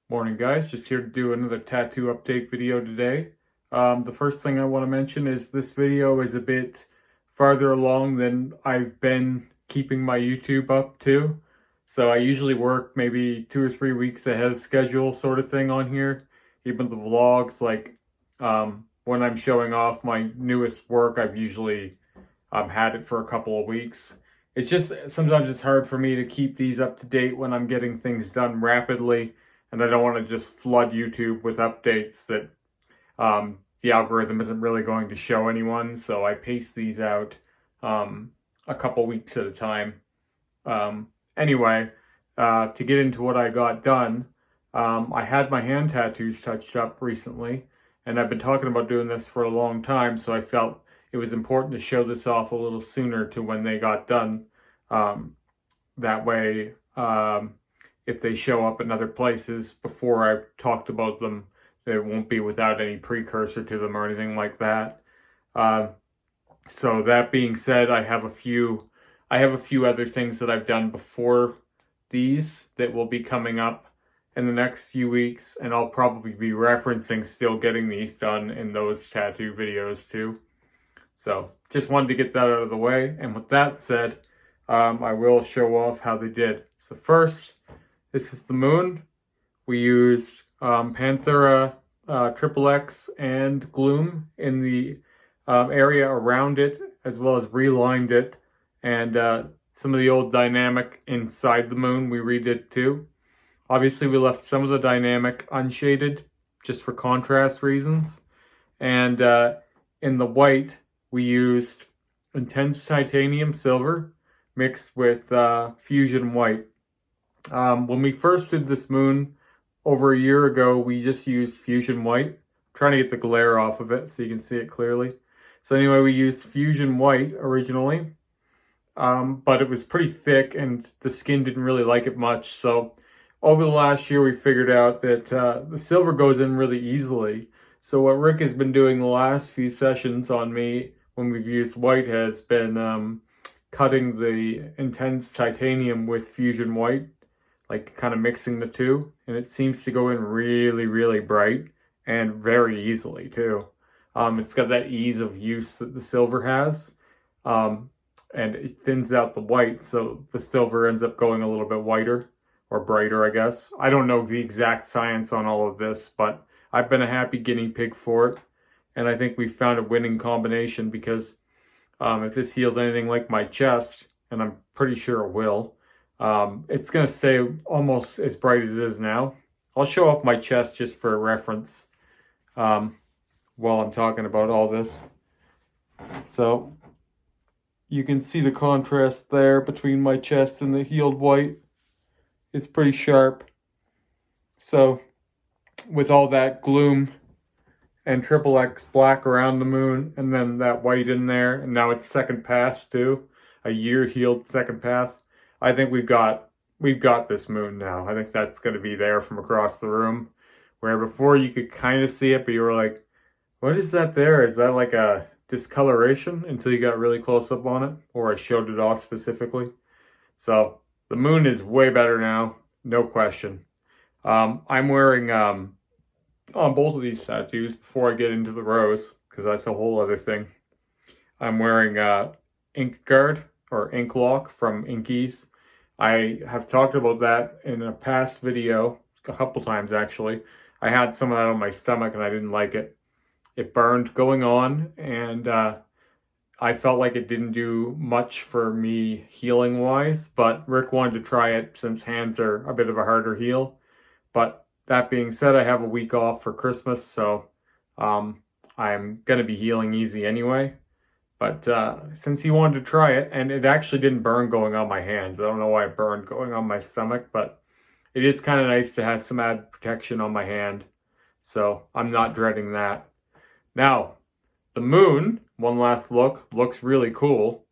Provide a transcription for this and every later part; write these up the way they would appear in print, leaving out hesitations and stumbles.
Morning guys, just here to do another tattoo update video today. The first thing I want to mention is this video is a bit farther along than I've been keeping my YouTube up to. So I usually work maybe 2 or 3 weeks ahead of schedule sort of thing on here. Even the vlogs, like when I'm showing off my newest work, I've usually had it for a couple of weeks. It's just sometimes it's hard for me to keep these up to date when I'm getting things done rapidly. And I don't want to just flood YouTube with updates that the algorithm isn't really going to show anyone. So I pace these out a couple weeks at a time. Anyway, to get into what I got done, I had my hand tattoos touched up recently. And I've been talking about doing this for a long time. So I felt it was important to show this off a little sooner to when they got done. That way, if they show up in other places before I've talked about them, it won't be without any precursor to them or anything like that. So that being said, I have a few other things that I've done before these that will be coming up in the next few weeks, and I'll probably be referencing still getting these done in those tattoo videos too. So just wanted to get that out of the way. And with that said, I will show off how they did. So first, this is the moon. We used Panthera XXX and Gloom in the area around it, as well as relined it. And some of the old dynamic inside the moon we redid too. Obviously, we left some of the dynamic unshaded just for contrast reasons. And in the white, we used intense titanium silver mixed with fusion white. When we first did this moon over a year ago, we just used fusion white. I'm trying to get the glare off of it so you can see it clearly. So anyway, we used fusion white originally, but it was pretty thick and the skin didn't really like it much. So over the last year, we figured out that the silver goes in really easily. So what Rick has been doing the last few sessions on me when we've used white has been cutting the intense titanium with fusion white, like kind of mixing the two, and it seems to go in really, really bright and very easily too. It's got that ease of use that the silver has, and it thins out the white, so the silver ends up going a little bit whiter or brighter, I guess. I don't know the exact science on all of this, but I've been a happy guinea pig for it, and I think we found a winning combination because if this heals anything like my chest, and I'm pretty sure it will, it's going to stay almost as bright as it is now. I'll show off my chest just for reference while I'm talking about all this. So you can see the contrast there between my chest and the healed white. It's pretty sharp. So with all that gloom and XXX black around the moon, and then that white in there, and now it's second pass too, a year healed second pass. I think we've got this moon now. I think that's going to be there from across the room, where before you could kind of see it, but you were like, what is that there? Is that like a discoloration? Until you got really close up on it, or I showed it off specifically. So the moon is way better now, no question. I'm wearing on both of these tattoos, before I get into the rose, because that's a whole other thing, I'm wearing Ink Guard or Ink Lock from Inkies. I have talked about that in a past video a couple times actually. I had some of that on my stomach and I didn't like it. It burned going on, and I felt like it didn't do much for me healing wise, but Rick wanted to try it since hands are a bit of a harder heal. But that being said, I have a week off for Christmas, so I'm going to be healing easy anyway. But since he wanted to try it, and it actually didn't burn going on my hands. I don't know why it burned going on my stomach, but it is kind of nice to have some added protection on my hand. So I'm not dreading that. Now, the moon, one last look, looks really cool.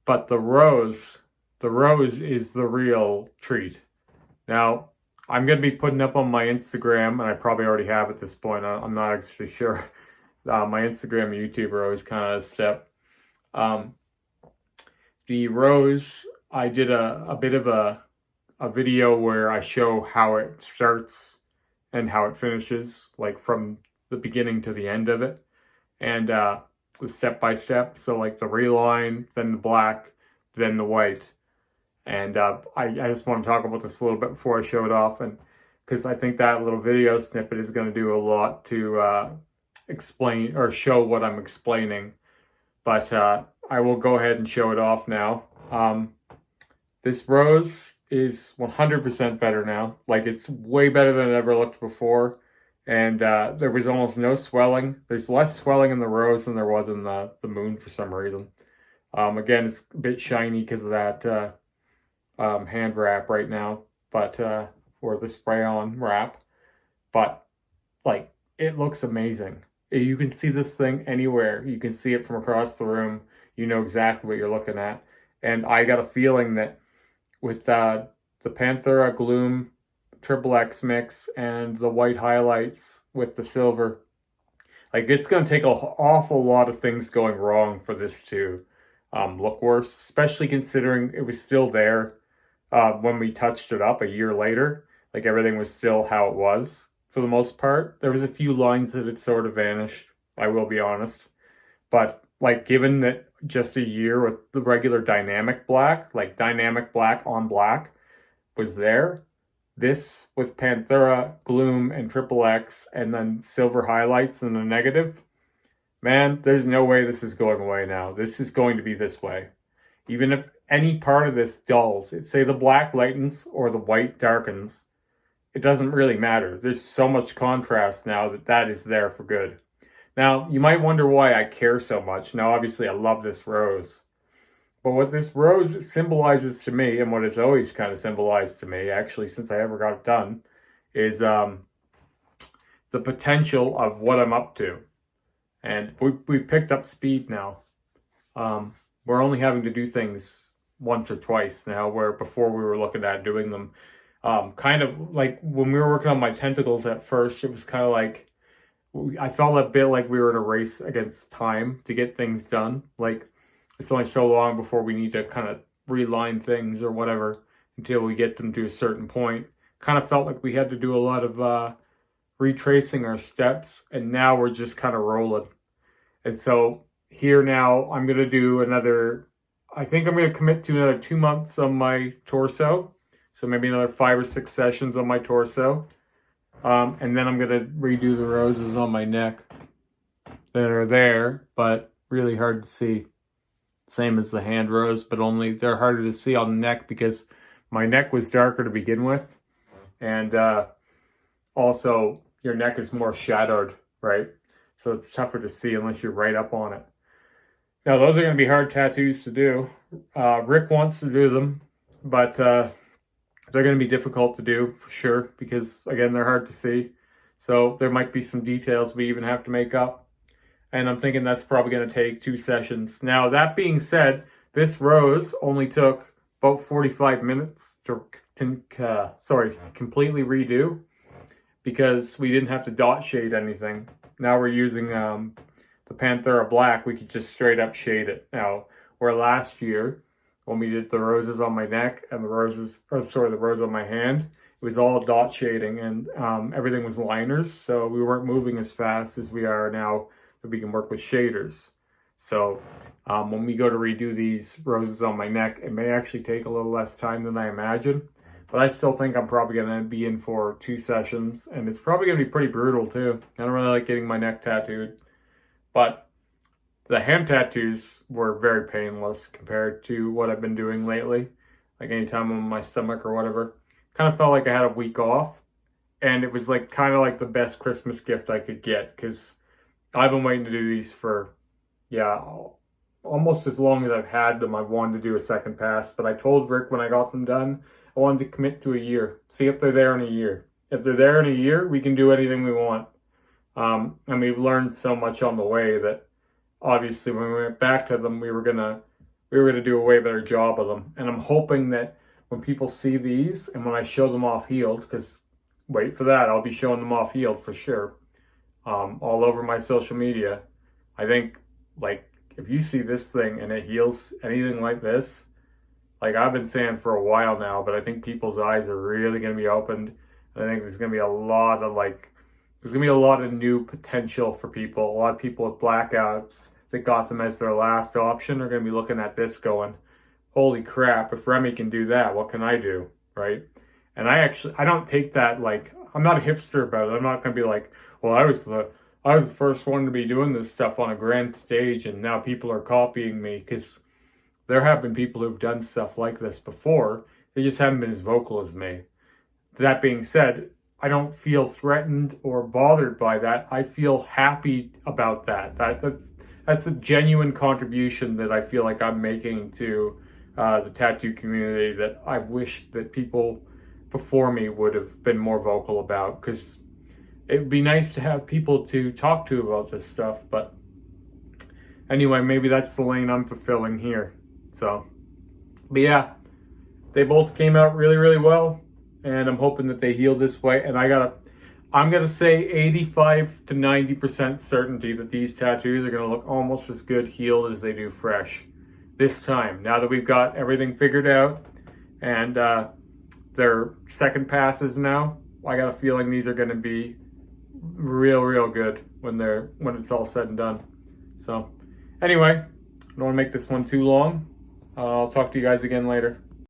But the rose is the real treat. Now, I'm going to be putting up on my Instagram, and I probably already have at this point. I'm not actually sure. My Instagram and YouTube are always kind of a step. The rose, I did a bit of a a video where I show how it starts and how it finishes, like from the beginning to the end of it, and the step by step. So like the reline, then the black, then the white. And I just want to talk about this a little bit before I show it off, and because I think that little video snippet is going to do a lot to explain or show what I'm explaining. But I will go ahead and show it off now. This rose is 100% better now. Like, it's way better than it ever looked before. And there was almost no swelling. There's less swelling in the rose than there was in the moon for some reason. Again, it's a bit shiny because of that hand wrap right now, but or the spray-on wrap. But like, it looks amazing. You can see this thing anywhere. You can see it from across the room. You know exactly what you're looking at. And I got a feeling that with the Panthera Gloom XXX mix and the white highlights with the silver, like, it's going to take an awful lot of things going wrong for this to look worse, especially considering it was still there when we touched it up a year later. Like, everything was still how it was for the most part. There was a few lines that had sort of vanished, I will be honest. But like, given that just a year with the regular dynamic black, like dynamic black on black was there, this with Panthera Gloom and XXX and then silver highlights in the negative, man, there's no way this is going away now. This is going to be this way. Even if any part of this dulls, say the black lightens or the white darkens, it doesn't really matter. There's so much contrast now that is there for good. Now, you might wonder why I care so much. Now, obviously, I love this rose. But what this rose symbolizes to me, and what it's always kind of symbolized to me, actually, since I ever got it done, is the potential of what I'm up to. And we picked up speed now. We're only having to do things once or twice now, where before we were looking at doing them. Kind of like when we were working on my tentacles at first, it was kind of like, I felt a bit like we were in a race against time to get things done. Like, it's only so long before we need to kind of reline things or whatever until we get them to a certain point. Kind of felt like we had to do a lot of retracing our steps, and now we're just kind of rolling. And so here now, I'm going to do I think I'm going to commit to another 2 months on my torso. So maybe another 5 or 6 sessions on my torso. And then I'm going to redo the roses on my neck that are there, but really hard to see. Same as the hand rose, but only they're harder to see on the neck because my neck was darker to begin with. And also, your neck is more shadowed, right? So it's tougher to see unless you're right up on it. Now, those are going to be hard tattoos to do. Rick wants to do them, but they're going to be difficult to do for sure because, again, they're hard to see. So there might be some details we even have to make up. And I'm thinking that's probably going to take 2 sessions. Now, that being said, this rose only took about 45 minutes to completely redo because we didn't have to dot shade anything. Now we're using the Panthera Black. We could just straight up shade it. Now, where last year, when we did the roses on my neck and the rose on my hand, it was all dot shading and everything was liners. So we weren't moving as fast as we are now that we can work with shaders. So when we go to redo these roses on my neck, it may actually take a little less time than I imagine. But I still think I'm probably going to be in for 2 sessions. And it's probably going to be pretty brutal too. I don't really like getting my neck tattooed. But the hand tattoos were very painless compared to what I've been doing lately. Like anytime I'm on my stomach or whatever. Kind of felt like I had a week off. And it was like kind of like the best Christmas gift I could get. Because I've been waiting to do these for, almost as long as I've had them. I've wanted to do a second pass. But I told Rick when I got them done, I wanted to commit to a year. See if they're there in a year. If they're there in a year, we can do anything we want. And we've learned so much on the way that obviously when we went back to them, we were gonna do a way better job of them. And I'm hoping that when people see these and when I show them off healed, because wait for that, I'll be showing them off healed for sure. All over my social media. I think, like, if you see this thing and it heals anything like this, Like I've been saying for a while now, but I think people's eyes are really going to be opened. And I think there's going to be a lot of there's going to be a lot of new potential for people. A lot of people with blackouts that got them as their last option are going to be looking at this going, holy crap, if Remy can do that, what can I do, right? And I don't take that like, I'm not a hipster about it. I'm not going to be like, well, I was the first one to be doing this stuff on a grand stage and now people are copying me, because there have been people who've done stuff like this before. They just haven't been as vocal as me. That being said, I don't feel threatened or bothered by that. I feel happy about that. That's a genuine contribution that I feel like I'm making to the tattoo community that I wish that people before me would have been more vocal about, because it would be nice to have people to talk to about this stuff. But anyway, maybe that's the lane I'm fulfilling here. So, but yeah, they both came out really, really well, and I'm hoping that they heal this way. And I'm gonna say 85 to 90% certainty that these tattoos are gonna look almost as good healed as they do fresh this time. Now that we've got everything figured out and their second passes now, I got a feeling these are gonna be real, real good when it's all said and done. So, anyway, I don't want to make this one too long. I'll talk to you guys again later.